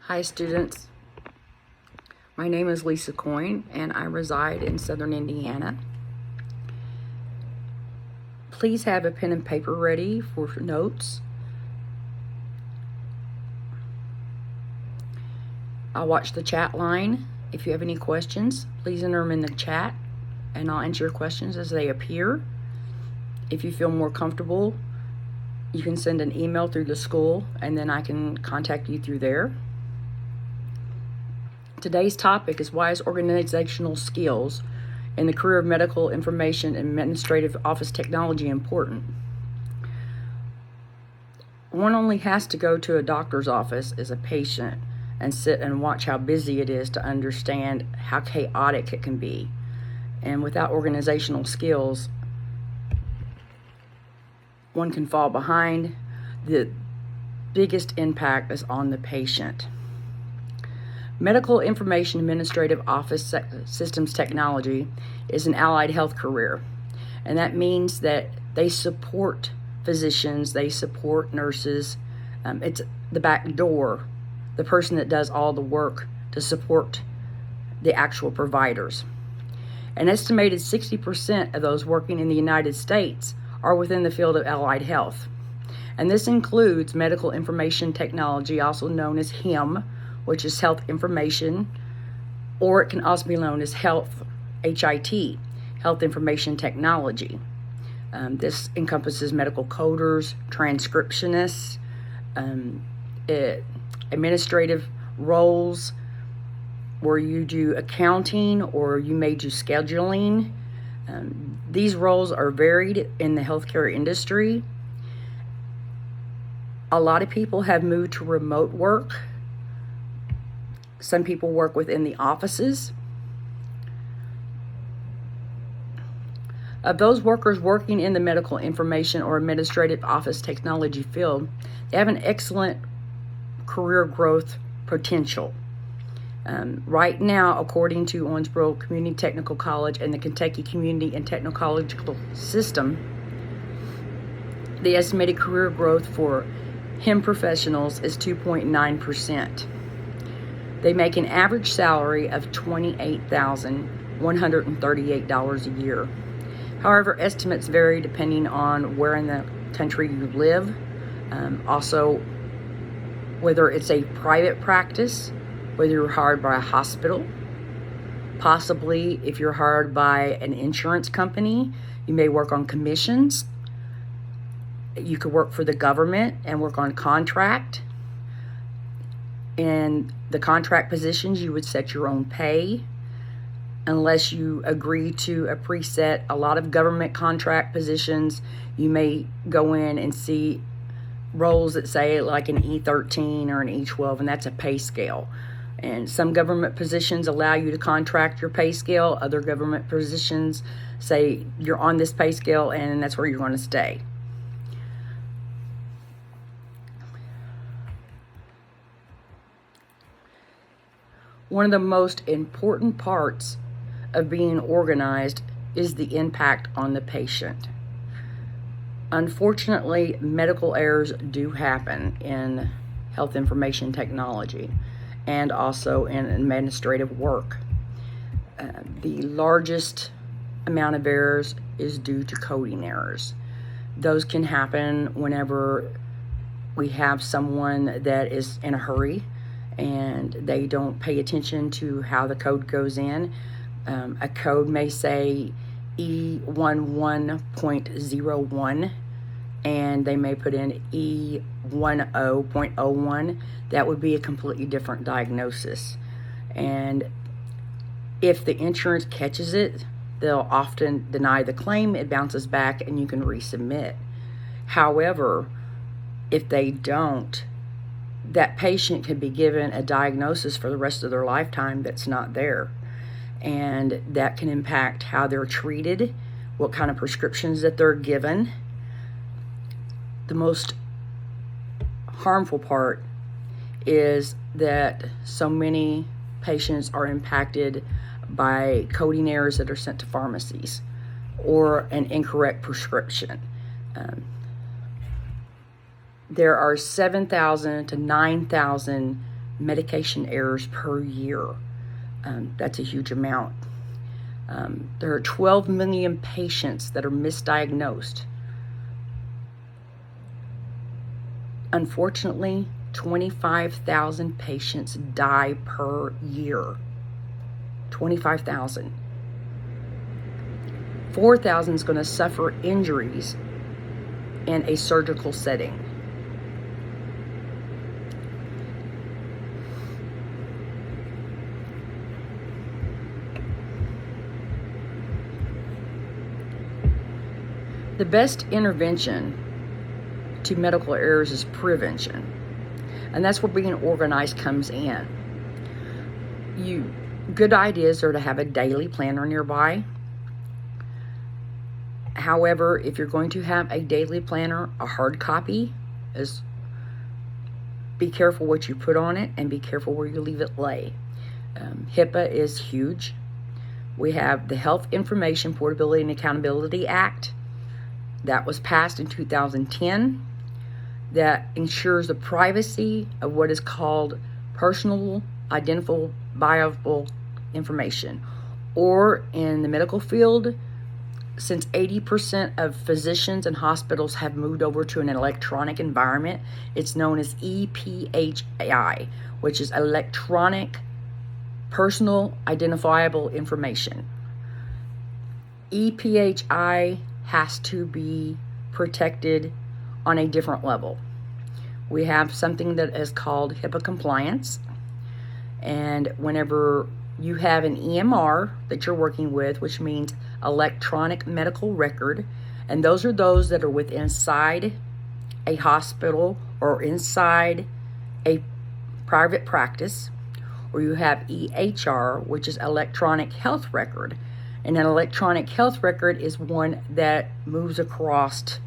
Hi students, my name is Lisa Coyne and I reside in Southern Indiana. Please have a pen and paper ready for notes. I'll watch the chat line. If you have any questions, please enter them in the chat and I'll answer your questions as they appear. If you feel more comfortable, you can send an email through the school and then I can contact you through there. Today's topic is why is organizational skills in the career of medical information and administrative office technology important? One only has to go to a doctor's office as a patient and sit and watch how busy it is to understand how chaotic it can be. And without organizational skills, one can fall behind. The biggest impact is on the patient. Medical Information Administrative Office Systems Technology is an allied health career, and that means that they support physicians, they support nurses. It's the back door, the person that does all the work to support the actual providers. An estimated 60% of those working in the United States are within the field of allied health, and this includes medical information technology, also known as HIM, which is health information, or it can also be known as health, HIT, health information technology. This encompasses medical coders, transcriptionists, administrative roles where you do accounting or you may do scheduling. These roles are varied in the healthcare industry. A lot of people have moved to remote work. Some people work within the offices. Of those workers working in the medical information or administrative office technology field, they have an excellent career growth potential. Right now, according to Owensboro Community Technical College and the Kentucky Community and Technological System, the estimated career growth for HIM professionals is 2.9%. They make an average salary of $28,138 a year. However, estimates vary depending on where in the country you live. Also, whether it's a private practice, whether you're hired by a hospital, possibly if you're hired by an insurance company, you may work on commissions. You could work for the government and work on contract. In the contract positions, you would set your own pay unless you agree to a preset. A lot of government contract positions, you may go in and see roles that say like an E13 or an E12, and that's a pay scale. And some government positions allow you to contract your pay scale. Other government positions say you're on this pay scale and that's where you're going to stay. One of the most important parts of being organized is the impact on the patient. Unfortunately, medical errors do happen in health information technology and also in administrative work. The largest amount of errors is due to coding errors. Those can happen whenever we have someone that is in a hurry and they don't pay attention to how the code goes in. A code may say E11.01 and they may put in E10.01. That would be a completely different diagnosis. And if the insurance catches it, they'll often deny the claim, it bounces back and you can resubmit. However, if they don't, that patient could be given a diagnosis for the rest of their lifetime that's not there. And that can impact how they're treated, what kind of prescriptions that they're given. The most harmful part is that so many patients are impacted by coding errors that are sent to pharmacies or an incorrect prescription. There are 7,000 to 9,000 medication errors per year. That's a huge amount. There are 12 million patients that are misdiagnosed. Unfortunately, 25,000 patients die per year. 25,000. 4,000 is going to suffer injuries in a surgical setting. The best intervention to medical errors is prevention. And that's where being organized comes in. Good ideas are to have a daily planner nearby. However, if you're going to have a daily planner, a hard copy, be careful what you put on it and be careful where you leave it lay. HIPAA is huge. We have the Health Information Portability and Accountability Act that was passed in 2010 that ensures the privacy of what is called personal identifiable information, or in the medical field, since 80% of physicians and hospitals have moved over to an electronic environment, it's known as EPHI, which is electronic personal identifiable information. EPHI has to be protected on a different level. We have something that is called HIPAA compliance, and whenever you have an EMR that you're working with, which means electronic medical record, and those are those that are inside a hospital or inside a private practice, or you have EHR, which is electronic health record. And an electronic health record is one that moves across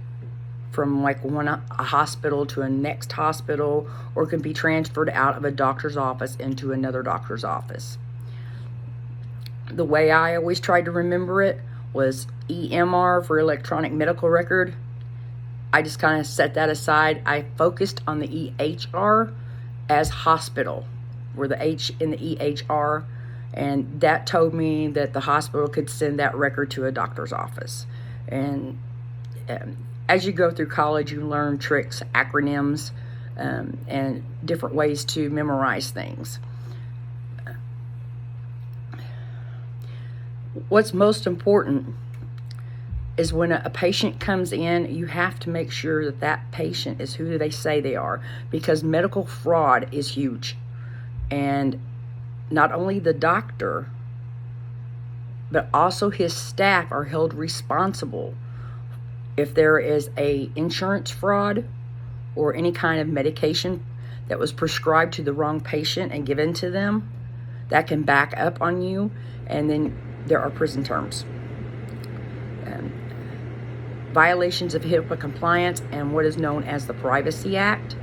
from like a hospital to a next hospital, or can be transferred out of a doctor's office into another doctor's office. The way I always tried to remember it was EMR for electronic medical record. I just kind of set that aside. I focused on the EHR as hospital, where the H in the EHR, and that told me that the hospital could send that record to a doctor's office. And as you go through college, you learn tricks, acronyms, and different ways to memorize things. What's most important is when a patient comes in, you have to make sure that that patient is who they say they are, because medical fraud is huge. And not only the doctor, but also his staff are held responsible if there is a insurance fraud or any kind of medication that was prescribed to the wrong patient and given to them. That can back up on you, and then there are prison terms. Violations of HIPAA compliance and what is known as the Privacy Act,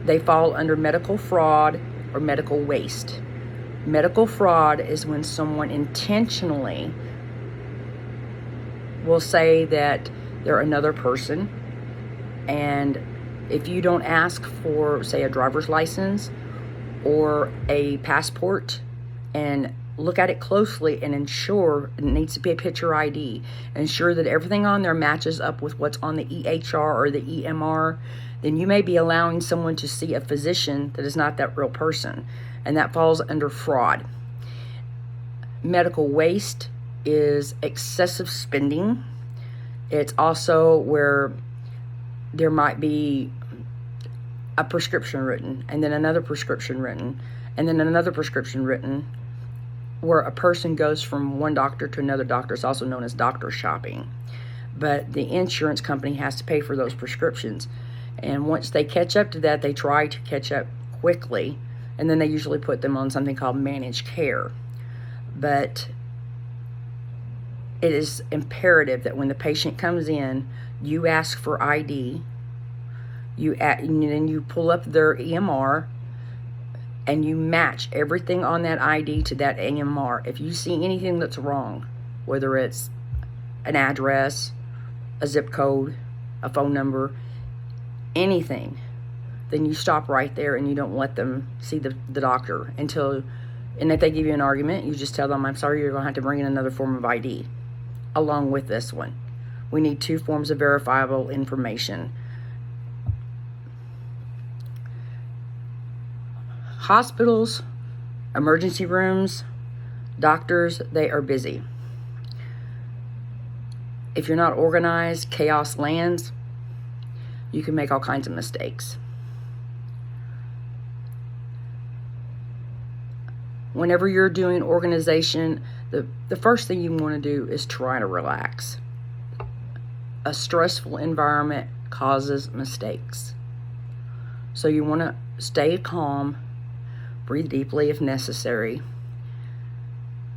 they fall under medical fraud or medical waste. Medical fraud is when someone intentionally will say that they're another person, and if you don't ask for, say, a driver's license or a passport and look at it closely and ensure it needs to be a picture ID, ensure that everything on there matches up with what's on the EHR or the EMR, then you may be allowing someone to see a physician that is not that real person, and that falls under fraud. Medical waste is excessive spending. It's also where there might be a prescription written, and then another prescription written, and then another prescription written, where a person goes from one doctor to another doctor. It's also known as doctor shopping. But the insurance company has to pay for those prescriptions. And once they catch up to that, they try to catch up quickly, and then they usually put them on something called managed care. But it is imperative that when the patient comes in, you ask for ID, and then you pull up their EMR, and you match everything on that ID to that EMR. If you see anything that's wrong, whether it's an address, a zip code, a phone number, anything, then you stop right there and you don't let them see the doctor until, and if they give you an argument, you just tell them, I'm sorry, you're going to have to bring in another form of ID along with this one. We need 2 forms of verifiable information. Hospitals, emergency rooms, doctors, they are busy. If you're not organized, chaos lands. You can make all kinds of mistakes. Whenever you're doing organization, the first thing you want to do is try to relax. A stressful environment causes mistakes. So you want to stay calm, breathe deeply if necessary.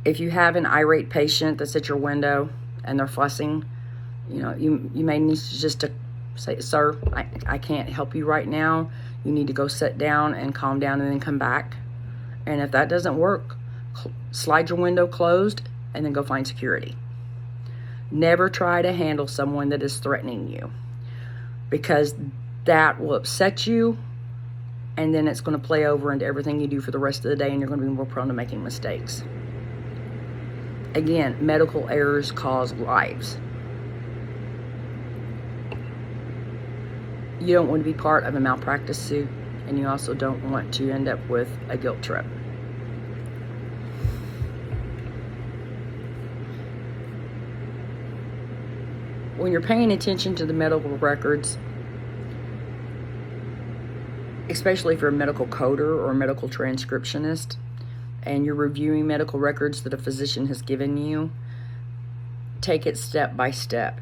If you have an irate patient that's at your window and they're fussing, you may need to just say, sir, I can't help you right now. You need to go sit down and calm down and then come back. And if that doesn't work, slide your window closed and then go find security. Never try to handle someone that is threatening you, because that will upset you, and then it's going to play over into everything you do for the rest of the day, and you're going to be more prone to making mistakes. Again, medical errors cause lives. You don't want to be part of a malpractice suit, and you also don't want to end up with a guilt trip. When you're paying attention to the medical records, especially if you're a medical coder or a medical transcriptionist, and you're reviewing medical records that a physician has given you, take it step by step.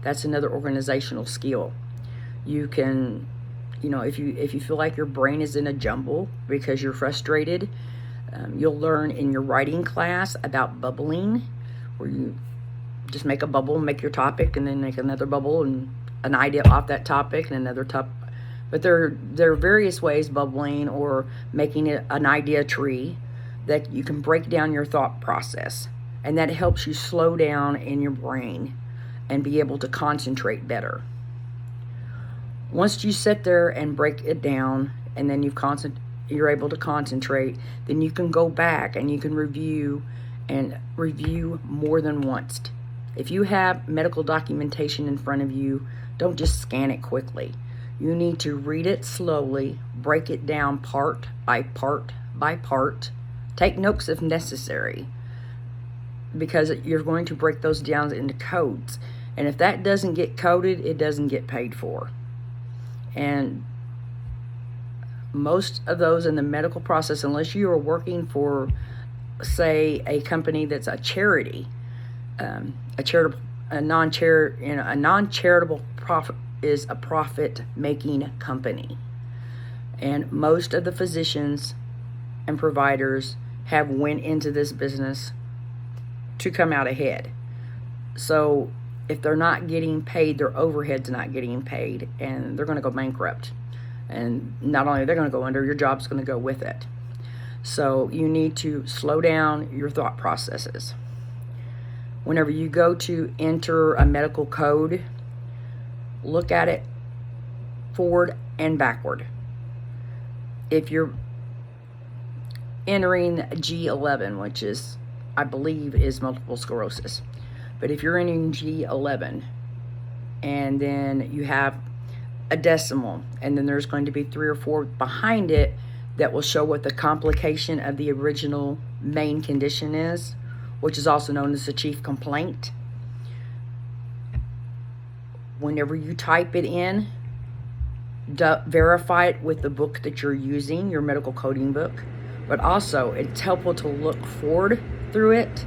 That's another organizational skill. You can, if you feel like your brain is in a jumble because you're frustrated, you'll learn in your writing class about bubbling, where you just make a bubble, make your topic, and then make another bubble and an idea off that topic and another topic. But there are various ways bubbling or making it an idea tree that you can break down your thought process, and that helps you slow down in your brain and be able to concentrate better. Once you sit there and break it down, and then you're able to concentrate, then you can go back and you can review more than once. If you have medical documentation in front of you, don't just scan it quickly. You need to read it slowly, break it down part by part by part. Take notes if necessary, because you're going to break those down into codes. And if that doesn't get coded, it doesn't get paid for. And most of those in the medical process, unless you are working for, say, a company that's a charity, a non-charitable profit is a profit-making company. And most of the physicians and providers have went into this business to come out ahead. So if they're not getting paid, their overhead's not getting paid, and they're going to go bankrupt. And not only they're going to go under, your job's going to go with it. So you need to slow down your thought processes. Whenever you go to enter a medical code, look at it forward and backward. If you're entering G11, which is, I believe, is multiple sclerosis, but if you're entering G11 and then you have a decimal, and then there's going to be 3 or 4 behind it that will show what the complication of the original main condition is, which is also known as the chief complaint. Whenever you type it in, verify it with the book that you're using, your medical coding book. But also, it's helpful to look forward through it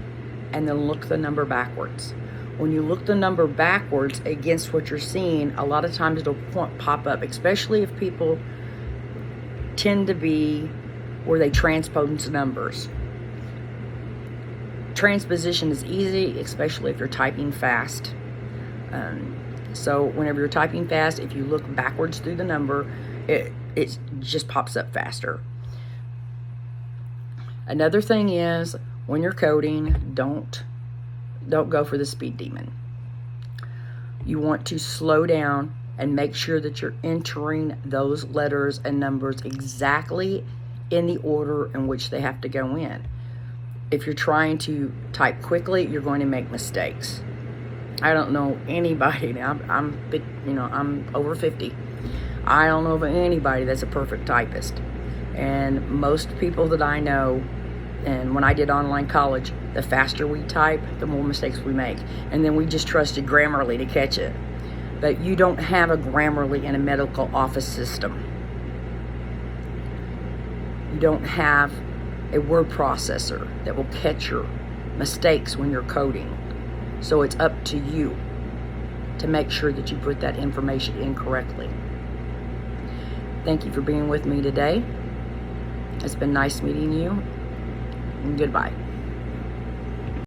and then look the number backwards. When you look the number backwards against what you're seeing, a lot of times it'll pop up, especially if people tend to be where they transpose numbers. Transposition is easy, especially if you're typing fast. So whenever you're typing fast, if you look backwards through the number, it just pops up faster. Another thing is, when you're coding, don't go for the speed demon. You want to slow down and make sure that you're entering those letters and numbers exactly in the order in which they have to go in. If you're trying to type quickly, you're going to make mistakes. I don't know anybody. I'm over 50. I don't know of anybody that's a perfect typist. And most people that I know, and when I did online college, the faster we type, the more mistakes we make. And then we just trusted Grammarly to catch it. But you don't have a Grammarly in a medical office system. You don't have a word processor that will catch your mistakes when you're coding. So it's up to you to make sure that you put that information in correctly. Thank you for being with me today. It's been nice meeting you, and goodbye.